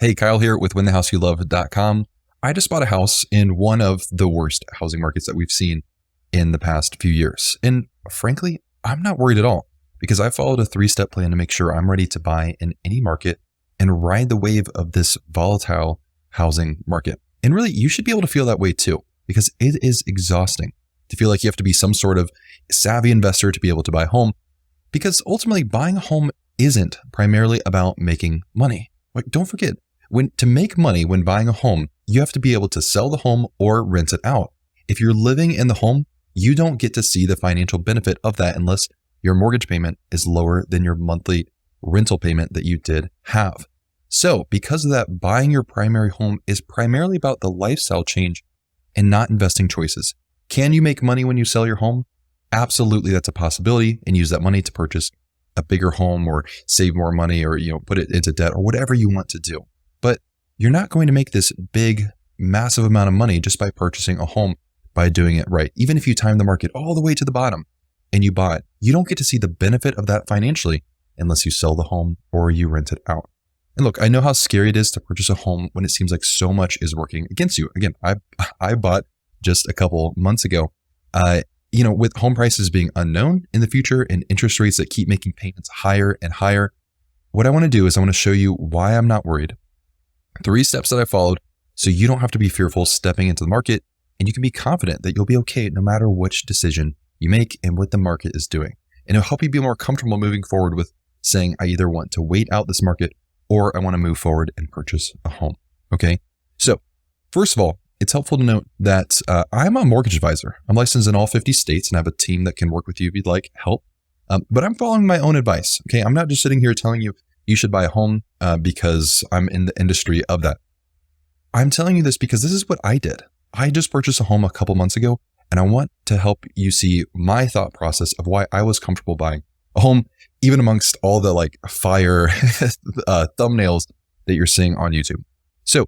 Hey, Kyle here with whenthehouseyoulove.com. I just bought a house in one of the worst housing markets that we've seen in the past few years. And frankly, I'm not worried at all because I followed a 3-step plan to make sure I'm ready to buy in any market and ride the wave of this volatile housing market. And really, you should be able to feel that way too, because it is exhausting to feel like you have to be some sort of savvy investor to be able to buy a home, because ultimately buying a home isn't primarily about making money. Like, don't forget, to make money when buying a home, you have to be able to sell the home or rent it out. If you're living in the home, you don't get to see the financial benefit of that unless your mortgage payment is lower than your monthly rental payment that you did have. So because of that, buying your primary home is primarily about the lifestyle change and not investing choices. Can you make money when you sell your home? Absolutely, that's a possibility, and use that money to purchase a bigger home or save more money or put it into debt or whatever you want to do. But you're not going to make this big, massive amount of money just by purchasing a home by doing it right. Even if you time the market all the way to the bottom and you buy it, you don't get to see the benefit of that financially unless you sell the home or you rent it out. And look, I know how scary it is to purchase a home when it seems like so much is working against you. Again, I bought just a couple months ago, with home prices being unknown in the future and interest rates that keep making payments higher and higher. What I want to do is I want to show you why I'm not worried. 3 steps that I followed so you don't have to be fearful stepping into the market, and you can be confident that you'll be okay no matter which decision you make and what the market is doing. And it'll help you be more comfortable moving forward with saying, I either want to wait out this market or I want to move forward and purchase a home. Okay. So first of all, it's helpful to note that I'm a mortgage advisor. I'm licensed in all 50 states and I have a team that can work with you if you'd like help. But I'm following my own advice. Okay. I'm not just sitting here telling you you should buy a home because I'm in the industry of that. I'm telling you this because this is what I did. I just purchased a home a couple months ago, and I want to help you see my thought process of why I was comfortable buying a home, even amongst all the fire thumbnails that you're seeing on YouTube. So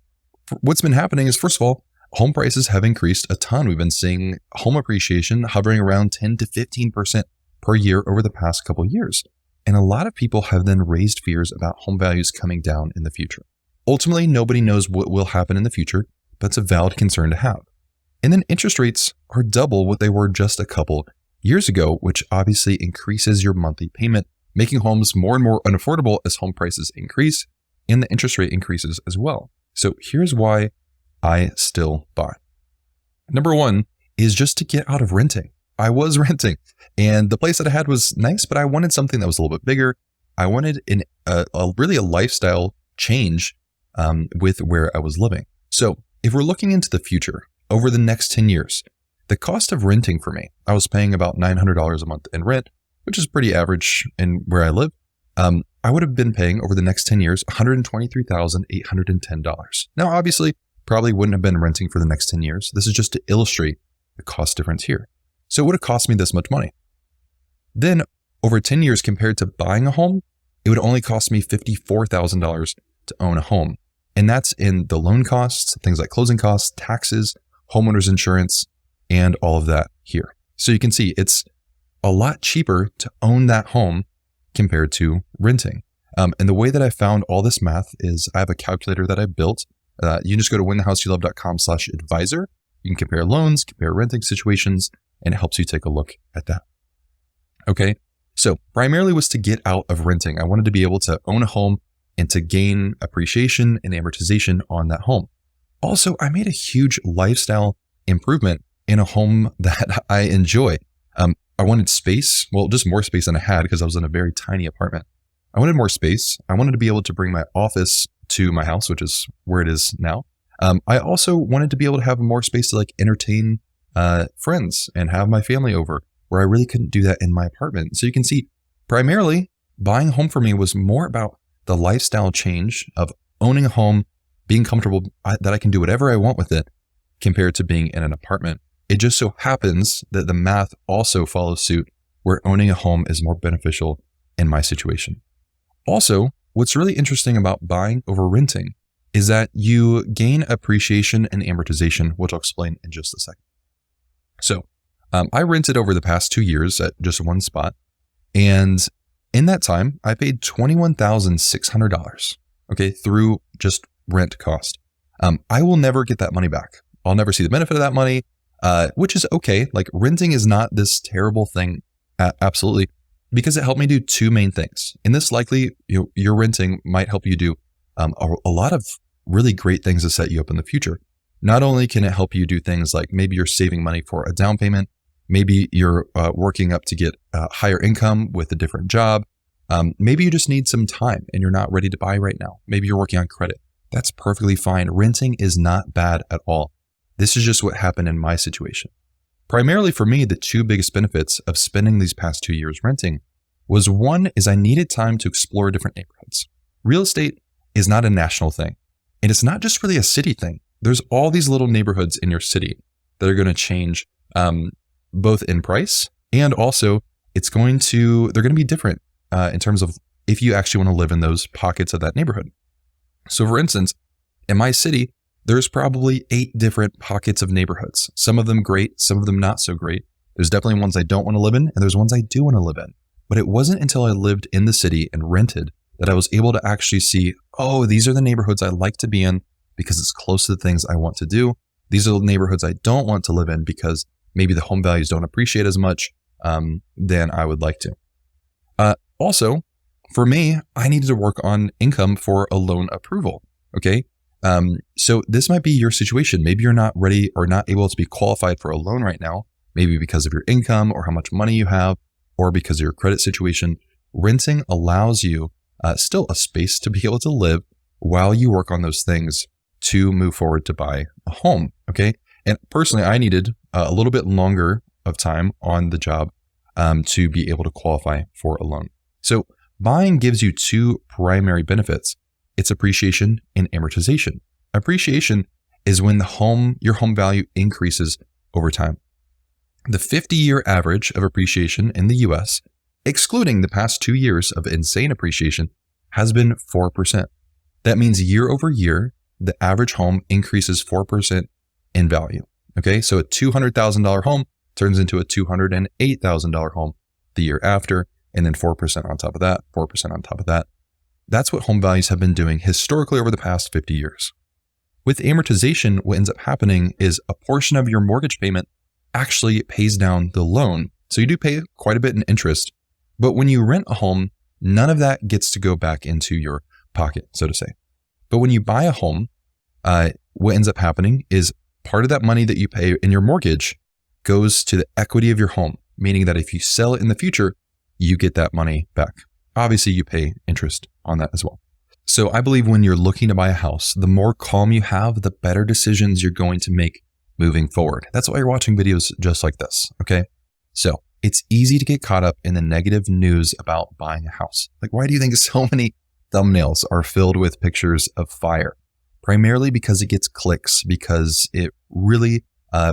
what's been happening is, first of all, home prices have increased a ton. We've been seeing home appreciation hovering around 10 to 15% per year over the past couple of years. And a lot of people have then raised fears about home values coming down in the future. Ultimately, nobody knows what will happen in the future, but it's a valid concern to have. And then interest rates are double what they were just a couple years ago, which obviously increases your monthly payment, making homes more and more unaffordable as home prices increase and the interest rate increases as well. So here's why I still buy. Number one is just to get out of renting. I was renting and the place that I had was nice, but I wanted something that was a little bit bigger. I wanted really a lifestyle change with where I was living. So if we're looking into the future over the next 10 years, the cost of renting for me, I was paying about $900 a month in rent, which is pretty average in where I live. I would have been paying over the next 10 years, $123,810. Now, obviously, probably wouldn't have been renting for the next 10 years. This is just to illustrate the cost difference here. So it would have cost me this much money. Then over 10 years compared to buying a home, it would only cost me $54,000 to own a home. And that's in the loan costs, things like closing costs, taxes, homeowners insurance, and all of that here. So you can see it's a lot cheaper to own that home compared to renting. And the way that I found all this math is I have a calculator that I built. You can just go to whenthehouseyoulove.com/advisor. You can compare loans, compare renting situations, and it helps you take a look at that. Okay. So primarily was to get out of renting. I wanted to be able to own a home and to gain appreciation and amortization on that home. Also, I made a huge lifestyle improvement in a home that I enjoy. I wanted space, well, just more space than I had because I was in a very tiny apartment. I wanted more space. I wanted to be able to bring my office to my house, which is where it is now. I also wanted to be able to have more space to entertain friends and have my family over, where I really couldn't do that in my apartment. So you can see, primarily, buying a home for me was more about the lifestyle change of owning a home, being comfortable that I can do whatever I want with it, compared to being in an apartment. It just so happens that the math also follows suit, where owning a home is more beneficial in my situation. Also, what's really interesting about buying over renting is that you gain appreciation and amortization, which I'll explain in just a second. So I rented over the past 2 years at just one spot. And in that time, I paid $21,600, okay, through just rent cost. I will never get that money back. I'll never see the benefit of that money, which is okay. Like renting is not this terrible thing, absolutely, because it helped me do two main things. And this likely, your renting might help you do a lot of really great things to set you up in the future. Not only can it help you do things like maybe you're saving money for a down payment, maybe you're working up to get a higher income with a different job. Maybe you just need some time and you're not ready to buy right now. Maybe you're working on credit. That's perfectly fine. Renting is not bad at all. This is just what happened in my situation. Primarily for me, the two biggest benefits of spending these past 2 years renting was one is I needed time to explore different neighborhoods. Real estate is not a national thing. And it's not just really a city thing. There's all these little neighborhoods in your city that are going to change both in price and also they're going to be different in terms of if you actually want to live in those pockets of that neighborhood. So for instance, in my city, there's probably 8 different pockets of neighborhoods. Some of them great, some of them not so great. There's definitely ones I don't want to live in, and there's ones I do want to live in. But it wasn't until I lived in the city and rented that I was able to actually see, oh, these are the neighborhoods I like to be in because it's close to the things I want to do. These are the neighborhoods I don't want to live in because maybe the home values don't appreciate as much than I would like to. Also, for me, I needed to work on income for a loan approval. Okay. So this might be your situation. Maybe you're not ready or not able to be qualified for a loan right now, maybe because of your income or how much money you have, or because of your credit situation. Renting allows you still a space to be able to live while you work on those things to move forward to buy a home. Okay. And personally, I needed a little bit longer of time on the job to be able to qualify for a loan. So buying gives you two primary benefits. It's appreciation and amortization. Appreciation is when your home value increases over time. The 50-year average of appreciation in the US, excluding the past 2 years of insane appreciation, has been 4%. That means year over year, the average home increases 4% in value. Okay, so a $200,000 home turns into a $208,000 home the year after, and then 4% on top of that, 4% on top of that. That's what home values have been doing historically over the past 50 years. With amortization, what ends up happening is a portion of your mortgage payment actually pays down the loan. So you do pay quite a bit in interest, but when you rent a home, none of that gets to go back into your pocket, so to say. But when you buy a home, what ends up happening is part of that money that you pay in your mortgage goes to the equity of your home, meaning that if you sell it in the future, you get that money back. Obviously, you pay interest on that as well. So I believe when you're looking to buy a house, the more calm you have, the better decisions you're going to make moving forward. That's why you're watching videos just like this, okay? So it's easy to get caught up in the negative news about buying a house. Like, why do you think so many thumbnails are filled with pictures of fire? Primarily because it gets clicks, because it really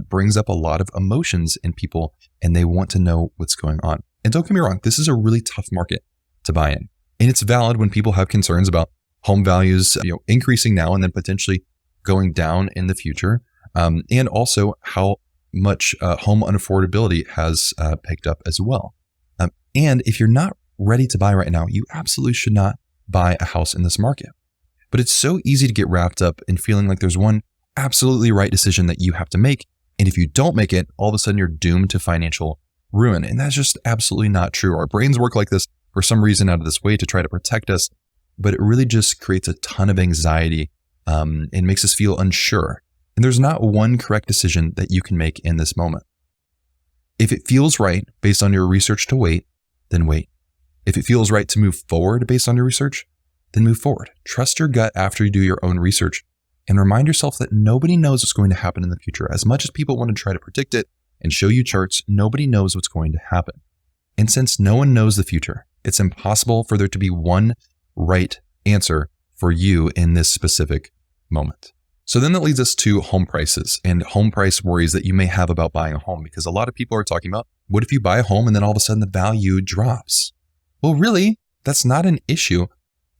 brings up a lot of emotions in people and they want to know what's going on. And don't get me wrong, this is a really tough market to buy in. And it's valid when people have concerns about home values, increasing now and then potentially going down in the future. And also how much home unaffordability has picked up as well. And if you're not ready to buy right now, you absolutely should not buy a house in this market. But it's so easy to get wrapped up in feeling like there's one absolutely right decision that you have to make. And if you don't make it, all of a sudden you're doomed to financial ruin. And that's just absolutely not true. Our brains work like this for some reason out of this way to try to protect us, but it really just creates a ton of anxiety and makes us feel unsure. And there's not one correct decision that you can make in this moment. If it feels right based on your research to wait, then wait. If it feels right to move forward based on your research, then move forward. Trust your gut after you do your own research and remind yourself that nobody knows what's going to happen in the future. As much as people want to try to predict it and show you charts, nobody knows what's going to happen. And since no one knows the future, it's impossible for there to be one right answer for you in this specific moment. So then that leads us to home prices and home price worries that you may have about buying a home, because a lot of people are talking about, what if you buy a home and then all of a sudden the value drops? Well, really, that's not an issue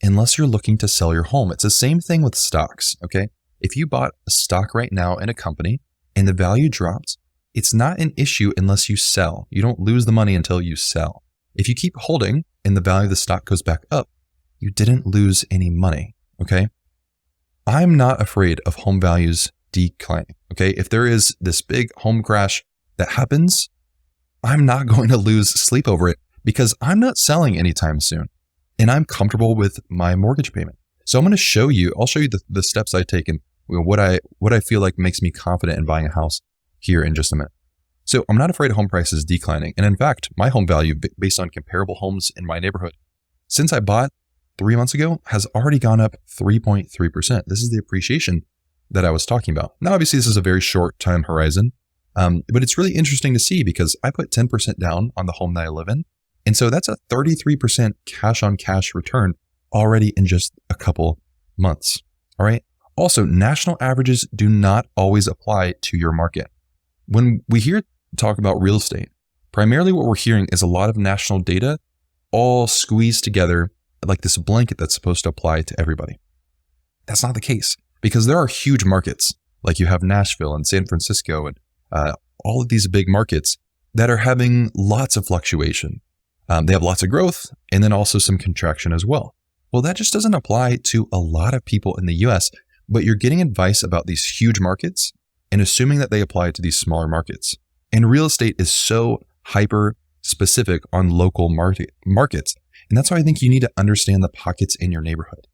unless you're looking to sell your home. It's the same thing with stocks, okay? If you bought a stock right now in a company and the value drops, it's not an issue unless you sell. You don't lose the money until you sell. If you keep holding and the value of the stock goes back up, you didn't lose any money, okay? I'm not afraid of home values declining. Okay. If there is this big home crash that happens, I'm not going to lose sleep over it because I'm not selling anytime soon and I'm comfortable with my mortgage payment. So I'll show you the steps I've taken, what I feel like makes me confident in buying a house here in just a minute. So I'm not afraid of home prices declining. And in fact, my home value based on comparable homes in my neighborhood, since I bought 3 months ago, has already gone up 3.3%. This is the appreciation that I was talking about. Now, obviously, this is a very short time horizon, but it's really interesting to see because I put 10% down on the home that I live in. And so that's a 33% cash on cash return already in just a couple months. All right. Also, national averages do not always apply to your market. When we talk about real estate, primarily what we're hearing is a lot of national data all squeezed together like this blanket that's supposed to apply to everybody. That's not the case because there are huge markets like you have Nashville and San Francisco and all of these big markets that are having lots of fluctuation. They have lots of growth and then also some contraction as well. Well, that just doesn't apply to a lot of people in the US, but you're getting advice about these huge markets and assuming that they apply to these smaller markets. And real estate is so hyper specific on local markets. And that's why I think you need to understand the pockets in your neighborhood.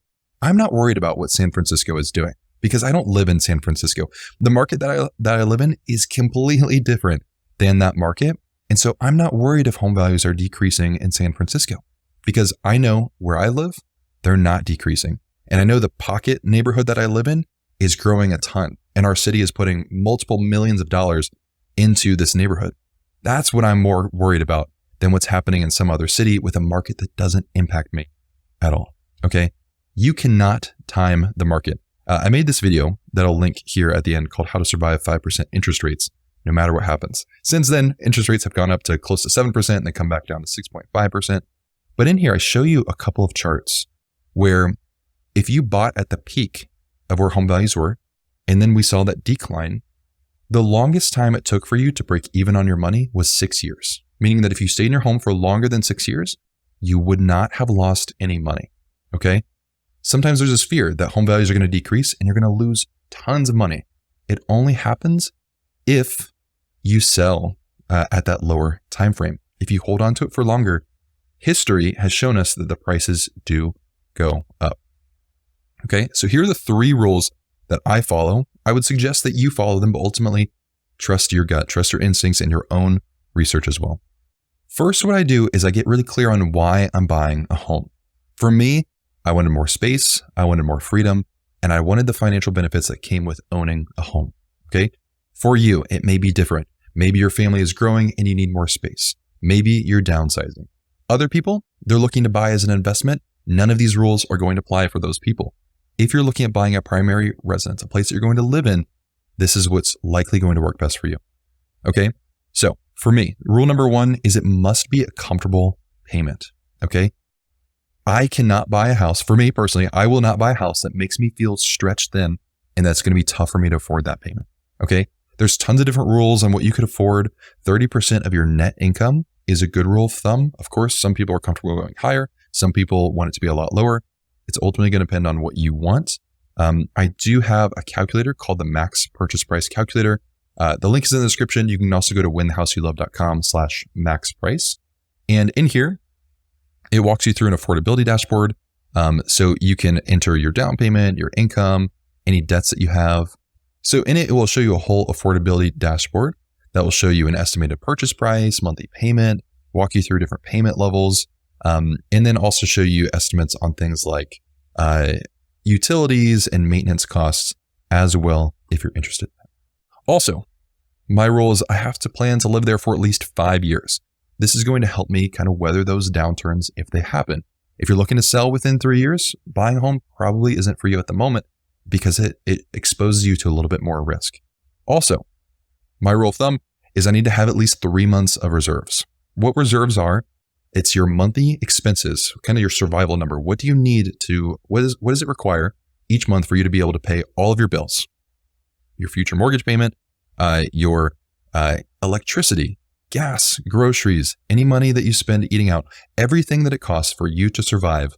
I'm not worried about what San Francisco is doing because I don't live in San Francisco. The market that I live in is completely different than that market. And so I'm not worried if home values are decreasing in San Francisco because I know where I live, they're not decreasing. And I know the pocket neighborhood that I live in is growing a ton. And our city is putting multiple millions of dollars into this neighborhood. That's what I'm more worried about than what's happening in some other city with a market that doesn't impact me at all. Okay. You cannot time the market. I made this video that I'll link here at the end called How to Survive 5% Interest Rates no matter what happens. Since then, interest rates have gone up to close to 7% and they come back down to 6.5%. But in here, I show you a couple of charts where if you bought at the peak of where home values were, and then we saw that decline, the longest time it took for you to break even on your money was 6 years. Meaning that if you stayed in your home for longer than 6 years, you would not have lost any money. Okay. Sometimes there's this fear that home values are going to decrease and you're going to lose tons of money. It only happens if you sell at that lower time frame. If you hold on to it for longer, history has shown us that the prices do go up. Okay. So here are the 3 rules that I follow. I would suggest that you follow them, but ultimately trust your gut, trust your instincts and your own research as well. First, what I do is I get really clear on why I'm buying a home. For me, I wanted more space, I wanted more freedom, and I wanted the financial benefits that came with owning a home. Okay. For you, it may be different. Maybe your family is growing and you need more space. Maybe you're downsizing. Other people, they're looking to buy as an investment. None of these rules are going to apply for those people. If you're looking at buying a primary residence, a place that you're going to live in, this is what's likely going to work best for you. Okay. So for me, rule number 1 is it must be a comfortable payment. Okay. I cannot buy a house. For me personally, I will not buy a house that makes me feel stretched thin and that's going to be tough for me to afford that payment. Okay. There's tons of different rules on what you could afford. 30% of your net income is a good rule of thumb. Of course, some people are comfortable going higher. Some people want it to be a lot lower. It's ultimately going to depend on what you want. I do have a calculator called the Max Purchase Price Calculator. The link is in the description. You can also go to winthehouseyoulove.com/maxprice. And in here, it walks you through an affordability dashboard. So you can enter your down payment, your income, any debts that you have. So in it will show you a whole affordability dashboard that will show you an estimated purchase price, monthly payment, walk you through different payment levels, and then also show you estimates on things like utilities and maintenance costs as well, if you're interested. Also, my rule is I have to plan to live there for at least 5 years. This is going to help me kind of weather those downturns if they happen. If you're looking to sell within 3 years, buying a home probably isn't for you at the moment because it exposes you to a little bit more risk. Also, my rule of thumb is I need to have at least 3 months of reserves. What reserves are, it's your monthly expenses, kind of your survival number. What do you need to, what does it require each month for you to be able to pay all of your bills? Your future mortgage payment, your electricity, gas, groceries, any money that you spend eating out, everything that it costs for you to survive.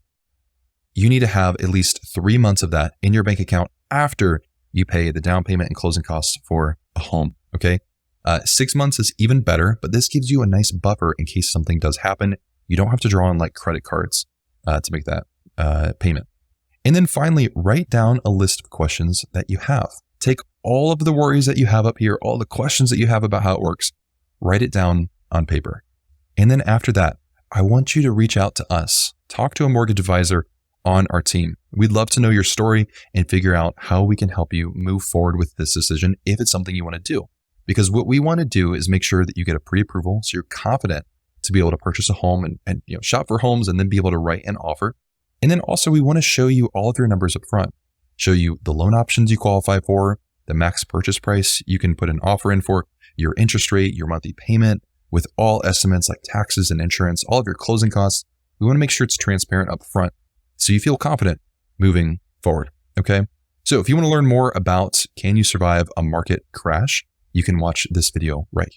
You need to have at least 3 months of that in your bank account after you pay the down payment and closing costs for a home. Okay. 6 months is even better, but this gives you a nice buffer in case something does happen. You don't have to draw on like credit cards to make that payment. And then finally, write down a list of questions that you have. Take all of the worries that you have up here, all the questions that you have about how it works, write it down on paper. And then after that, I want you to reach out to us, talk to a mortgage advisor on our team. We'd love to know your story and figure out how we can help you move forward with this decision if it's something you want to do. Because what we want to do is make sure that you get a pre-approval so you're confident to be able to purchase a home and shop for homes and then be able to write an offer. And then also we want to show you all of your numbers up front, show you the loan options you qualify for, the max purchase price you can put an offer in for, your interest rate, your monthly payment, with all estimates like taxes and insurance, all of your closing costs. We want to make sure it's transparent up front so you feel confident moving forward. Okay. So if you want to learn more about can you survive a market crash, you can watch this video right